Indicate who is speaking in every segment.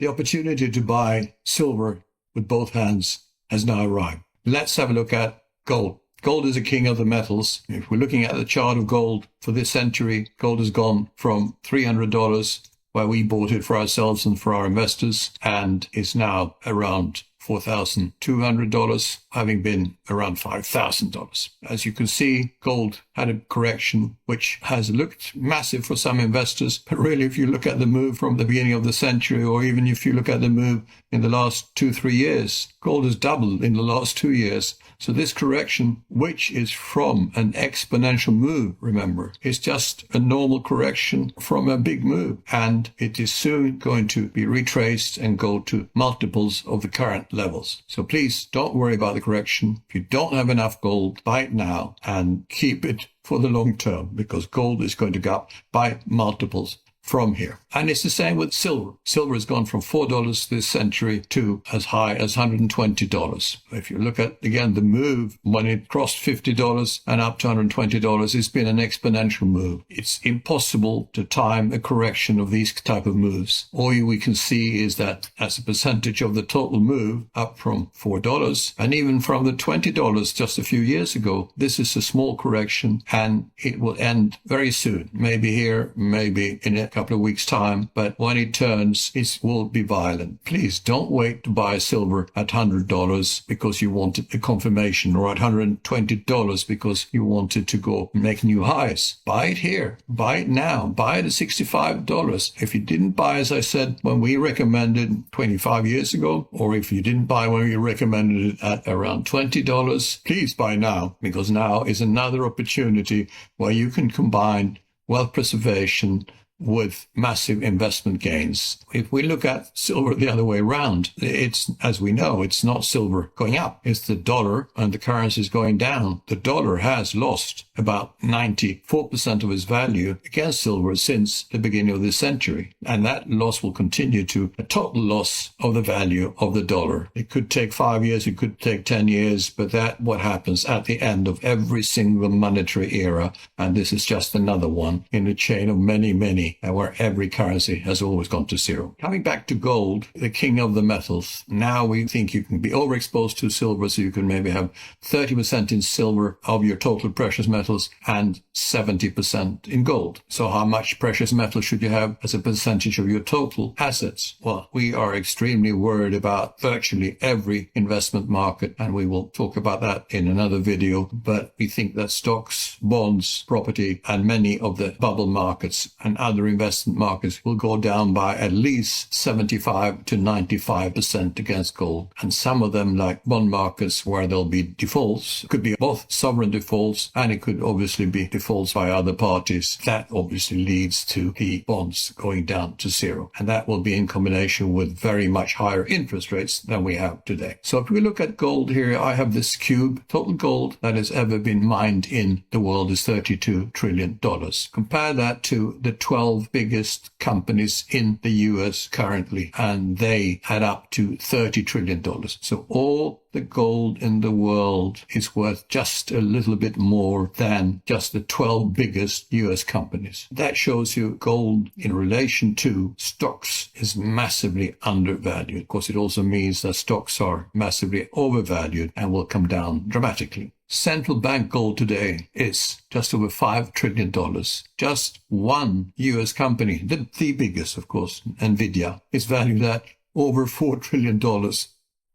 Speaker 1: The opportunity to buy silver with both hands has now arrived. Let's have a look at gold. Gold is a king of the metals. If we're looking at the chart of gold for this century, gold has gone from $300, where we bought it for ourselves and for our investors, and is now around $4,200, having been around $5,000. As you can see, gold had a correction which has looked massive for some investors, but really if you look at the move from the beginning of the century, or even if you look at the move in the last 2-3 years, gold has doubled in the last 2 years. So this correction, which is from an exponential move, remember, is just a normal correction from a big move. And it is soon going to be retraced and go to multiples of the current levels. So please don't worry about the correction. If you don't have enough gold, buy it now and keep it for the long term, because gold is going to go up by multiples from here. And it's the same with silver. Silver has gone from $4 this century to as high as $120. If you look at, again, the move when it crossed $50 and up to $120, it's been an exponential move. It's impossible to time a correction of these type of moves. All we can see is that as a percentage of the total move, up from $4 and even from the $20 just a few years ago, this is a small correction and it will end very soon. Maybe here, maybe in a couple of weeks' time, but when it turns, it will be violent. Please don't wait to buy silver at $100 because you wanted a confirmation, or at $120 because you wanted to go make new highs. Buy it here. Buy it now. Buy it at $65. If you didn't buy, as I said, when we recommended 25 years ago, or if you didn't buy when we recommended it at around $20, please buy now, because now is another opportunity where you can combine wealth preservation with massive investment gains. If we look at silver the other way around, it's, as we know, it's not silver going up. It's the dollar and the currencies going down. The dollar has lost about 94% of its value against silver since the beginning of this century. And that loss will continue to a total loss of the value of the dollar. It could take 5 years, it could take 10 years, but that's what happens at the end of every single monetary era. And this is just another one in a chain of many, where every currency has always gone to zero. Coming back to gold, the king of the metals. Now we think you can be overexposed to silver, so you can maybe have 30% in silver of your total precious metals and 70% in gold. So how much precious metal should you have as a percentage of your total assets? Well, we are extremely worried about virtually every investment market, and we will talk about that in another video. But we think that stocks, bonds, property, and many of the bubble markets and other investment markets will go down by at least 75 to 95% against gold. And some of them, like bond markets, where there'll be defaults, could be both sovereign defaults and it could obviously be defaults by other parties. That obviously leads to the bonds going down to zero. And that will be in combination with very much higher interest rates than we have today. So if we look at gold here, I have this cube. Total gold that has ever been mined in the world is $32 trillion. Compare that to the 12 biggest companies in the US currently, and they add up to $30 trillion. So all the gold in the world is worth just a little bit more than just the 12 biggest US companies. That shows you gold in relation to stocks is massively undervalued. Of course, it also means that stocks are massively overvalued and will come down dramatically. Central bank gold today is just over $5 trillion. Just one US company, the biggest, of course, Nvidia, is valued at over $4 trillion.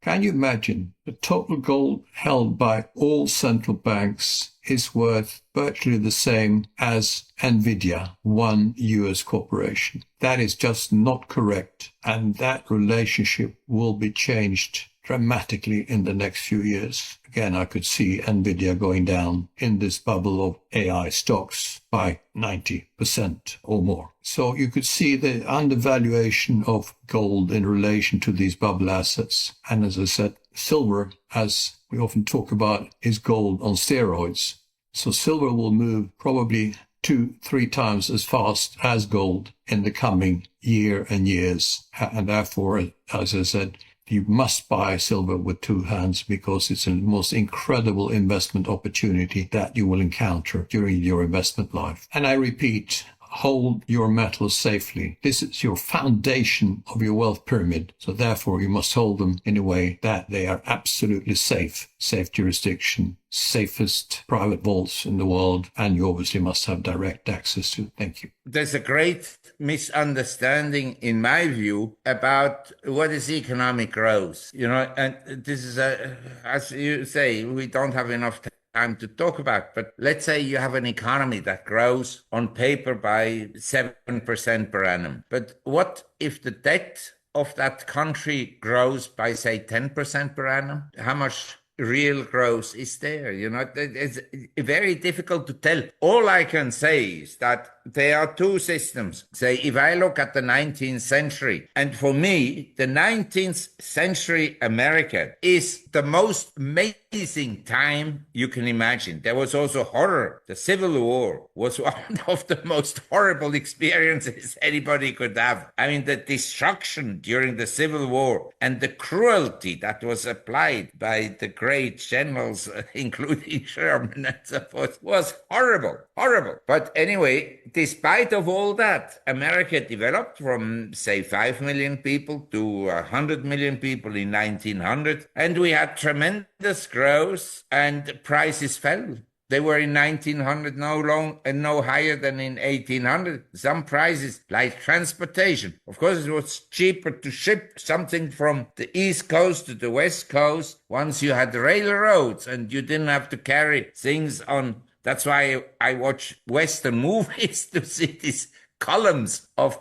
Speaker 1: Can you imagine? The total gold held by all central banks is worth virtually the same as Nvidia, one US corporation. That is just not correct. And that relationship will be changed dramatically in the next few years. Again, I could see Nvidia going down in this bubble of AI stocks by 90% or more. So you could see the undervaluation of gold in relation to these bubble assets. And as I said, silver, as we often talk about, is gold on steroids. So silver will move probably 2-3 times as fast as gold in the coming year and years. And therefore, as I said, you must buy silver with two hands, because it's the most incredible investment opportunity that you will encounter during your investment life. And I repeat, hold your metals safely. This is your foundation of your wealth pyramid. So therefore, you must hold them in a way that they are absolutely safe. Safe jurisdiction, safest private vaults in the world, and you obviously must have direct access to. Thank you.
Speaker 2: There's a great misunderstanding, in my view, about what is economic growth. And this is as you say, we don't have enough time to talk about, but let's say you have an economy that grows on paper by 7% per annum. But what if the debt of that country grows by, say, 10% per annum? How much real growth is there? It's very difficult to tell. All I can say is that there are two systems. Say, if I look at the 19th century, and for me, the 19th century America is the most amazing time you can imagine. There was also horror. The Civil War was one of the most horrible experiences anybody could have. I mean, the destruction during the Civil War and the cruelty that was applied by the great generals, including Sherman and so forth, was horrible, horrible. But anyway, despite of all that, America developed from, say, 5 million people to 100 million people in 1900, and we had tremendous growth, and prices fell. They were in 1900 no higher than in 1800. Some prices, like transportation. Of course, it was cheaper to ship something from the East Coast to the West Coast once you had railroads and you didn't have to carry things on. That's why I watch Western movies to see these columns of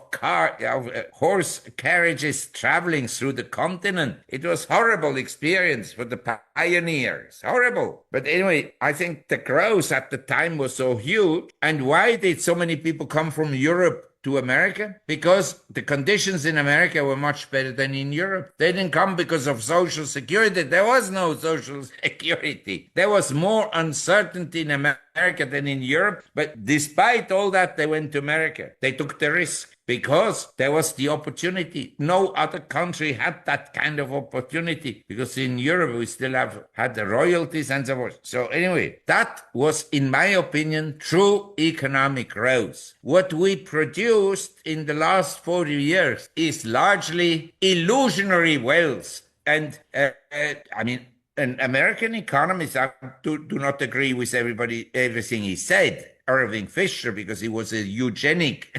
Speaker 2: horse carriages traveling through the continent. It was a horrible experience for the pioneers. Horrible. But anyway, I think the growth at the time was so huge. And why did so many people come from Europe to America? Because the conditions in America were much better than in Europe. They didn't come because of social security. There was no social security. There was more uncertainty in America than in Europe. But despite all that, they went to America. They took the risk because there was the opportunity. No other country had that kind of opportunity, because in Europe we still had the royalties and so forth. So anyway, that was, in my opinion, true economic growth. What we produced in the last 40 years is largely illusionary wealth. And and American economists do not agree with everything he said. Irving Fisher, because he was a eugenic.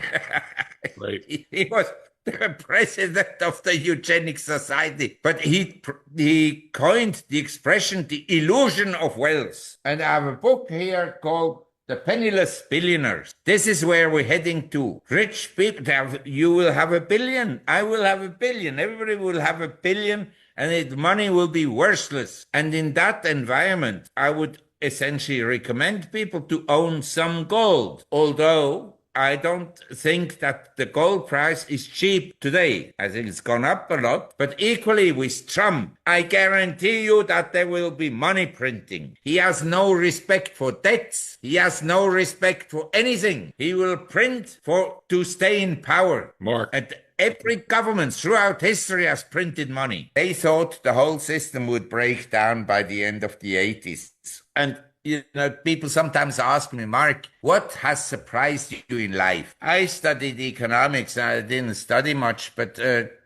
Speaker 3: Right.
Speaker 2: He was the president of the Eugenic Society, but he coined the expression "the illusion of wealth." And I have a book here called "The Penniless Billionaires." This is where we're heading to. Rich people, you will have $1 billion. I will have $1 billion. Everybody will have $1 billion, and money will be worthless. And in that environment, I would essentially recommend people to own some gold, although I don't think that the gold price is cheap today. I think it's gone up a lot. But equally with Trump, I guarantee you that there will be money printing. He has no respect for debts. He has no respect for anything. He will print to stay in power.
Speaker 3: Mark.
Speaker 2: And every government throughout history has printed money. They thought the whole system would break down by the end of the 80s. And people sometimes ask me, Mark, what has surprised you in life? I studied economics. I didn't study much, but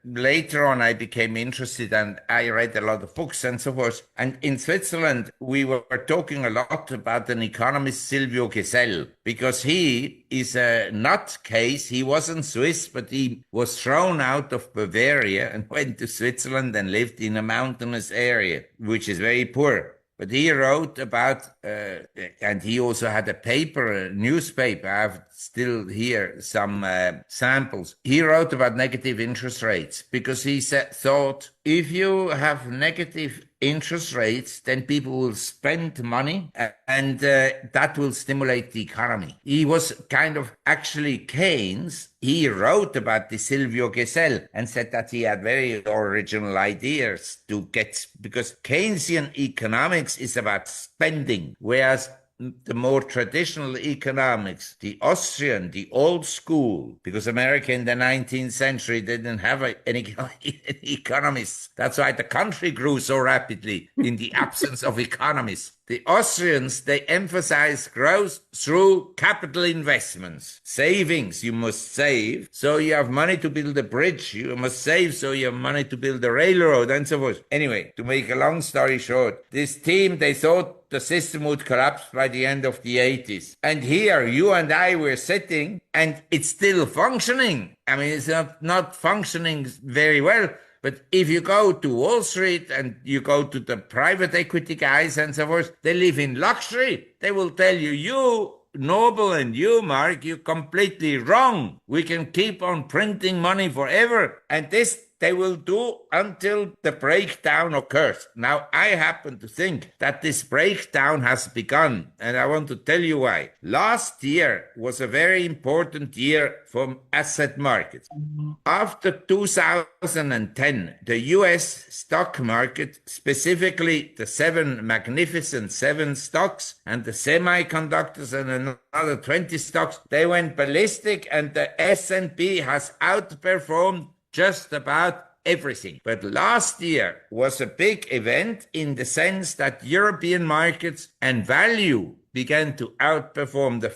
Speaker 2: later on I became interested and I read a lot of books and so forth. And in Switzerland, we were talking a lot about an economist, Silvio Gesell, because he is a nutcase. He wasn't Swiss, but he was thrown out of Bavaria and went to Switzerland and lived in a mountainous area, which is very poor. But he wrote about, and he also had a newspaper. I have still here some samples. He wrote about negative interest rates because he thought if you have negative interest rates, then people will spend money and that will stimulate the economy. He was kind of actually Keynes. He wrote about the Silvio Gesell and said that he had very original ideas because Keynesian economics is about spending, whereas the more traditional economics, the Austrian, the old school, because America in the 19th century didn't have any economists. That's why the country grew so rapidly in the absence of economists. The Austrians, they emphasize growth through capital investments. Savings, you must save, so you have money to build a bridge. You must save, so you have money to build a railroad, and so forth. Anyway, to make a long story short, this team, they thought the system would collapse by the end of the 80s. And here, you and I were sitting, and it's still functioning. I mean, it's not functioning very well. But if you go to Wall Street and you go to the private equity guys and so forth, they live in luxury. They will tell you, you, Noble, and you, Mark, you're completely wrong. We can keep on printing money forever. And this they will do until the breakdown occurs. Now, I happen to think that this breakdown has begun, and I want to tell you why. Last year was a very important year for asset markets. After 2010, the US stock market, specifically the magnificent seven stocks and the semiconductors and another 20 stocks, they went ballistic, and the S&P has outperformed just about everything. But last year was a big event in the sense that European markets and value began to outperform the